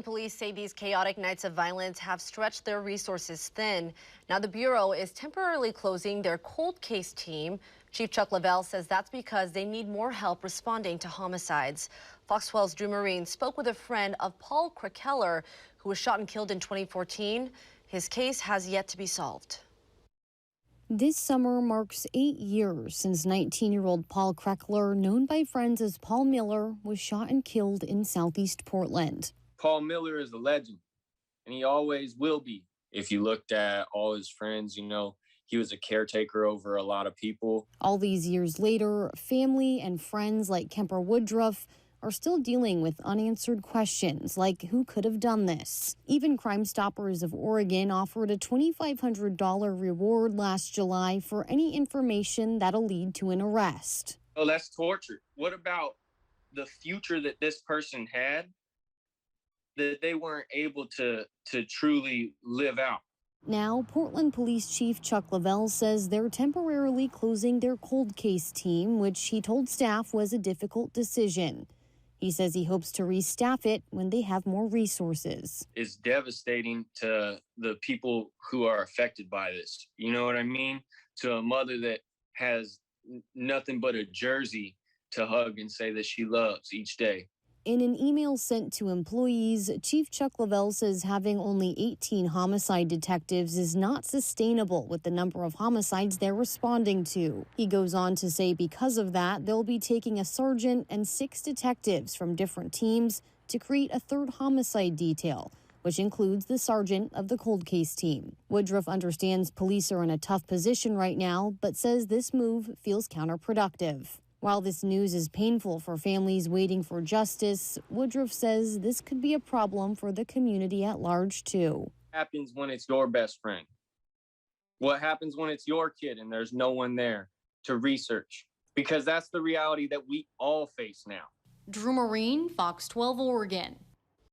Police say these chaotic nights of violence have stretched their resources thin. Now the Bureau is temporarily closing their cold case team. Chief Chuck Lavelle says that's because they need more help responding to homicides. Fox 12's Drew Marine spoke with a friend of Paul Krekeller, who was shot and killed in 2014. His case has yet to be solved. This summer marks 8 years since 19-year-old Paul Krekeller, known by friends as Paul Miller, was shot and killed in southeast Portland. Paul Miller is a legend, and he always will be. If you looked at all his friends, he was a caretaker over a lot of people. All these years later, family and friends like Kemper Woodruff are still dealing with unanswered questions like who could have done this. Even Crime Stoppers of Oregon offered a $2,500 reward last July for any information that'll lead to an arrest. Oh, that's torture. What about the future that this person had that they weren't able to truly live out? Now, Portland Police Chief Chuck Lavelle says they're temporarily closing their cold case team, which he told staff was a difficult decision. He says he hopes to restaff it when they have more resources. It's devastating to the people who are affected by this. You know what I mean? To a mother that has nothing but a jersey to hug and say that she loves each day. In an email sent to employees, Chief Chuck Lavelle says having only 18 homicide detectives is not sustainable with the number of homicides they're responding to. He goes on to say because of that, they'll be taking a sergeant and 6 detectives from different teams to create a third homicide detail, which includes the sergeant of the cold case team. Woodruff understands police are in a tough position right now, but says this move feels counterproductive. While this news is painful for families waiting for justice, Woodruff says this could be a problem for the community at large, too. What happens when it's your best friend? What happens when it's your kid and there's no one there to research? Because that's the reality that we all face now. Drew Marine, Fox 12 Oregon.